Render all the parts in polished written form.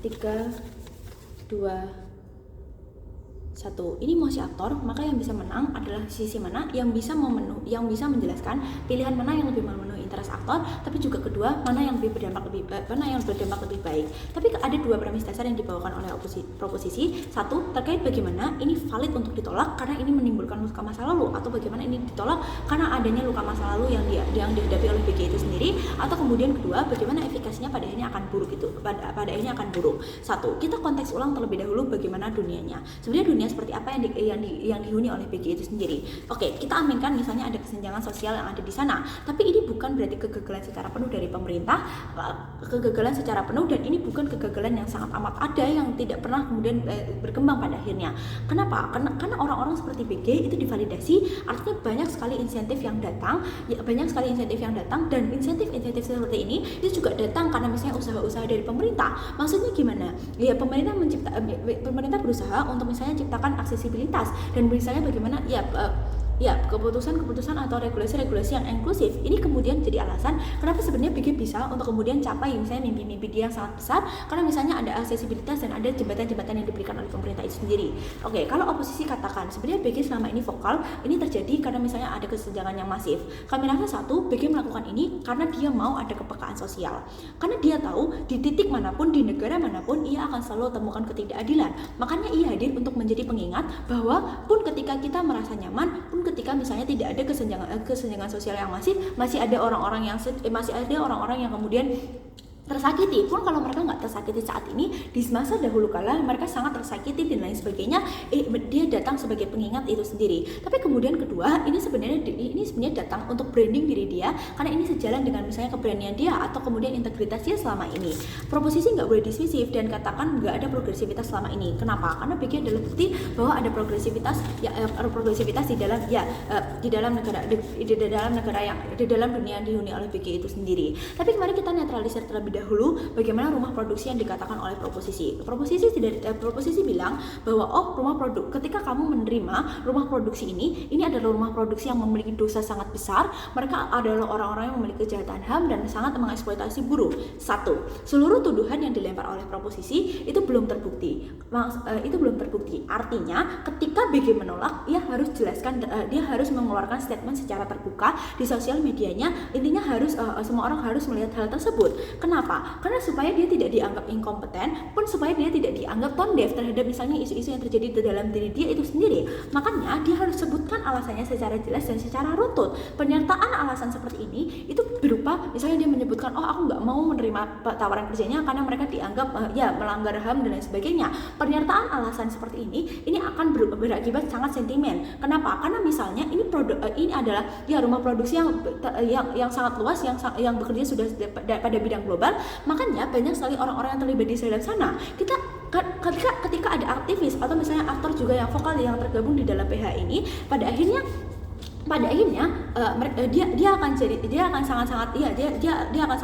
3, 2, 1. Ini masih aktor, maka yang bisa menang adalah sisi mana yang bisa menjelaskan pilihan mana yang lebih memenuhi interest aktor, tapi juga kedua mana yang berdampak lebih baik. Tapi ada dua premis dasar yang dibawakan oleh proposisi. Satu, terkait bagaimana ini valid untuk ditolak karena ini menimbulkan luka masa lalu, atau bagaimana ini ditolak karena adanya luka masa lalu yang dihadapi oleh BG itu sendiri, atau kemudian kedua, bagaimana efikasinya pada akhirnya akan buruk buruk. Satu, kita konteks ulang terlebih dahulu bagaimana dunianya. Sebenarnya dunia seperti apa yang dihuni oleh BG itu sendiri. Oke, kita aminkan misalnya ada kesenjangan sosial yang ada di sana, tapi ini bukan berarti kegagalan secara penuh dari pemerintah, dan ini bukan kegagalan yang sangat amat ada yang tidak pernah kemudian berkembang pada akhirnya. Kenapa? Karena orang-orang seperti BG itu divalidasi, artinya banyak sekali insentif yang datang, dan insentif seperti ini itu juga datang karena misalnya usaha-usaha dari pemerintah. Maksudnya gimana? Ya, pemerintah berusaha untuk misalnya ciptakan aksesibilitas dan misalnya bagaimana keputusan atau regulasi yang inklusif. Ini kemudian jadi alasan kenapa sebenarnya BG bisa untuk kemudian capai misalnya mimpi-mimpi dia yang sangat besar, karena misalnya ada aksesibilitas dan ada jembatan-jembatan yang diberikan oleh pemerintah itu sendiri. Oke, kalau oposisi katakan sebenarnya BG selama ini vokal, ini terjadi karena misalnya ada kesenjangan yang masif. Kami rasa satu, BG melakukan ini karena dia mau ada kepekaan sosial. Karena dia tahu di titik manapun, di negara manapun, ia akan selalu temukan ketidakadilan. Makanya ia hadir untuk menjadi pengingat bahwa pun ketika kita merasa nyaman, pun ketika misalnya tidak ada kesenjangan sosial yang masih ada orang-orang yang kemudian tersakiti. Pun kalau mereka nggak tersakiti saat ini, di masa dahulu kala mereka sangat tersakiti dan lain sebagainya, dia datang sebagai pengingat itu sendiri. Tapi kemudian kedua, ini sebenarnya datang untuk branding diri dia, karena ini sejalan dengan misalnya keberanian dia atau kemudian integritas dia selama ini. Proposisi nggak boleh dismisif dan katakan nggak ada progresivitas selama ini. Kenapa? Karena BG adalah bukti bahwa ada progresivitas di dalam dunia yang dihuni oleh BG itu sendiri. Tapi kemarin kita netralisir terlebih dahulu bagaimana rumah produksi yang dikatakan oleh proposisi bilang bahwa ketika kamu menerima rumah produksi ini adalah rumah produksi yang memiliki dosa sangat besar. Mereka adalah orang-orang yang memiliki kejahatan HAM dan sangat mengeksploitasi buruh. Satu, seluruh tuduhan yang dilempar oleh proposisi itu belum terbukti. Artinya ketika BG menolak, dia harus mengeluarkan statement secara terbuka di sosial medianya. Intinya semua orang harus melihat hal tersebut. Kenapa? Karena supaya dia tidak dianggap inkompeten, pun supaya dia tidak dianggap tone deaf terhadap misalnya isu-isu yang terjadi di dalam diri dia itu sendiri. Makanya dia harus sebutkan alasannya secara jelas dan secara runtut. Penyertaan alasan seperti ini itu berupa misalnya dia menyebutkan, aku nggak mau menerima tawaran kerjanya karena mereka dianggap melanggar HAM dan lain sebagainya. Pernyataan alasan seperti ini akan berakibat sangat sentimen. Kenapa? Karena misalnya ini adalah rumah produksi yang sangat luas, yang bekerja sudah pada bidang global. Makanya banyak sekali orang-orang yang terlibat di dalam sana. Ketika ada aktivis atau misalnya aktor juga yang vokal yang tergabung di dalam PH ini, pada akhirnya dia akan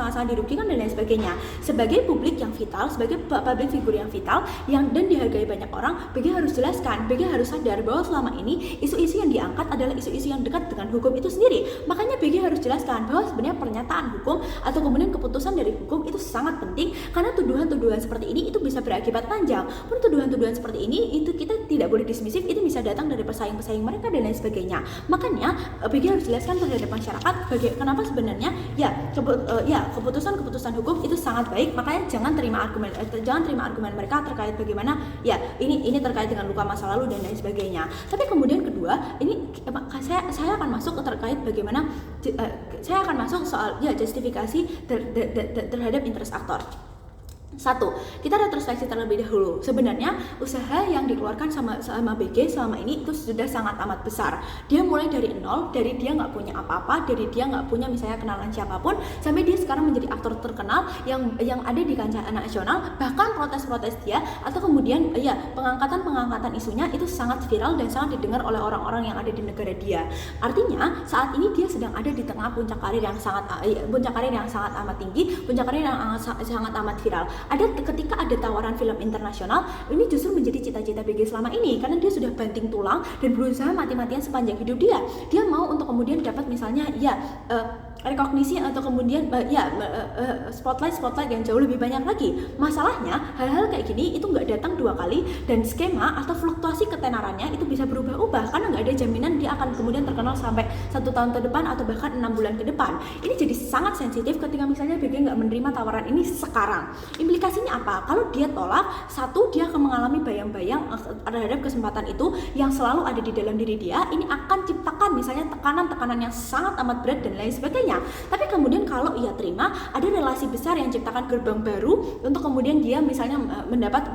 sangat dirugikan dan lain sebagainya. Sebagai publik yang vital, sebagai public figure yang vital dan dihargai banyak orang, BG harus jelaskan, BG harus sadar bahwa selama ini isu-isu yang diangkat adalah isu-isu yang dekat dengan hukum itu sendiri. Makanya BG harus jelaskan bahwa sebenarnya pernyataan hukum atau kemudian keputusan dari hukum itu sangat penting, karena tuduhan-tuduhan seperti ini itu bisa berakibat panjang. Pun tuduhan-tuduhan seperti ini itu kita tidak boleh dismisif, itu bisa datang dari pesaing-pesaing mereka dan lain sebagainya. Makanya BG harus jelaskan terhadap masyarakat kenapa sebenarnya keputusan hukum itu sangat baik. Makanya jangan terima argumen mereka terkait bagaimana ini terkait dengan luka masa lalu dan lain sebagainya. Tapi kemudian kedua, ini saya akan masuk terkait bagaimana saya akan masuk soal justifikasi terhadap interest aktor. Satu, kita retrospeksi terlebih dahulu. Sebenarnya usaha yang dikeluarkan sama BG selama ini itu sudah sangat amat besar. Dia mulai dari nol, dari dia nggak punya apa-apa, dari dia nggak punya misalnya kenalan siapapun, sampai dia sekarang menjadi aktor terkenal yang ada di kancah nasional. Bahkan protes-protes dia atau kemudian pengangkatan isunya itu sangat viral dan sangat didengar oleh orang-orang yang ada di negara dia. Artinya saat ini dia sedang ada di tengah puncak karir yang sangat amat tinggi, puncak karir yang sangat amat viral. Ketika ada tawaran film internasional, ini justru menjadi cita-cita BG selama ini, karena dia sudah banting tulang dan berusaha mati-matian sepanjang hidup dia mau untuk kemudian dapat misalnya rekognisi atau kemudian spotlight yang jauh lebih banyak lagi. Masalahnya hal-hal kayak gini itu nggak datang 2 kali, dan skema atau fluktuasi ketenarannya itu bisa berubah-ubah karena nggak ada jaminan dia akan kemudian terkenal sampai 1 tahun ke depan atau bahkan 6 bulan ke depan. Ini jadi sangat sensitif ketika misalnya BG nggak menerima tawaran ini sekarang. Implikasinya apa? Kalau dia tolak, satu, dia akan mengalami bayang-bayang terhadap kesempatan itu yang selalu ada di dalam diri dia. Ini akan ciptakan misalnya tekanan-tekanan yang sangat amat berat dan lain sebagainya. Tapi kemudian kalau ia terima, ada relasi besar yang ciptakan gerbang baru untuk kemudian dia misalnya mendapat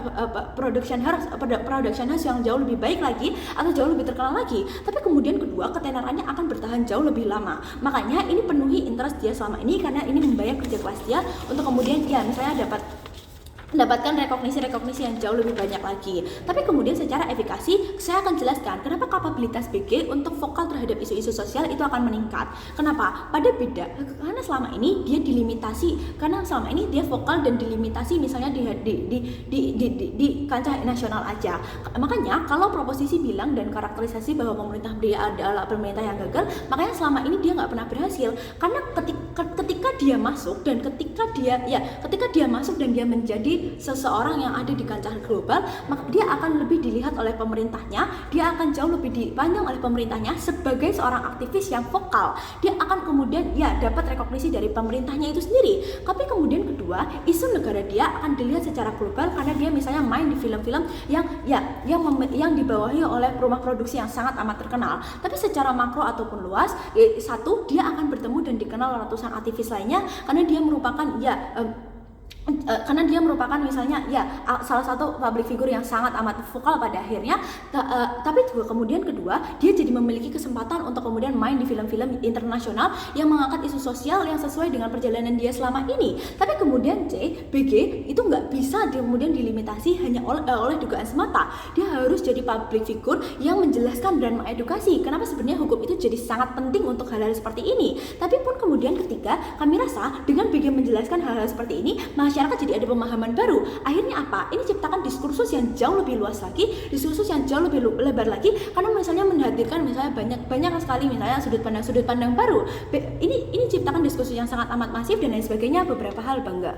production house yang jauh lebih baik lagi atau jauh lebih terkenal lagi. Tapi kemudian kedua, ketenarannya akan bertahan jauh lebih lama. Makanya ini penuhi interest dia selama ini karena ini membayar kerja keras dia untuk kemudian ya misalnya mendapatkan rekognisi yang jauh lebih banyak lagi. Tapi kemudian secara efikasi saya akan jelaskan kenapa kapabilitas BG untuk vokal terhadap isu-isu sosial itu akan meningkat. Kenapa? Karena selama ini dia dilimitasi, karena selama ini dia vokal dan dilimitasi misalnya di kancah nasional aja. Makanya kalau proposisi bilang dan karakterisasi bahwa pemerintah dia adalah pemerintah yang gagal, makanya selama ini dia nggak pernah berhasil. Karena ketika dia masuk dan ketika dia masuk dan dia menjadi seseorang yang ada di kancah global, maka dia akan lebih dilihat oleh pemerintahnya, dia akan jauh lebih dipandang oleh pemerintahnya sebagai seorang aktivis yang vokal. Dia akan kemudian dapat rekognisi dari pemerintahnya itu sendiri. Tapi kemudian kedua, isu negara dia akan dilihat secara global karena dia misalnya main di film-film yang dibawahi oleh rumah produksi yang sangat amat terkenal. Tapi secara makro ataupun luas, satu, dia akan bertemu dan dikenal ratusan aktivis lainnya karena dia merupakan misalnya salah satu public figure yang sangat amat vokal pada akhirnya. Tapi juga kemudian kedua, dia jadi memiliki kesempatan untuk kemudian main di film-film internasional yang mengangkat isu sosial yang sesuai dengan perjalanan dia selama ini. Tapi kemudian BG itu nggak bisa kemudian dilimitasi hanya oleh dugaan semata. Dia harus jadi public figure yang menjelaskan dan mengedukasi kenapa sebenarnya hukum itu jadi sangat penting untuk hal-hal seperti ini. Tapi pun kemudian ketiga, kami rasa dengan BG menjelaskan hal-hal seperti ini, masyarakat jadi ada pemahaman baru. Akhirnya apa? Ini ciptakan diskursus yang jauh lebih luas lagi, diskursus yang jauh lebih lebar lagi, karena misalnya menghadirkan misalnya banyak sekali misalnya sudut pandang baru. Ini ciptakan diskursus yang sangat amat masif dan lain sebagainya, beberapa hal, Bangga.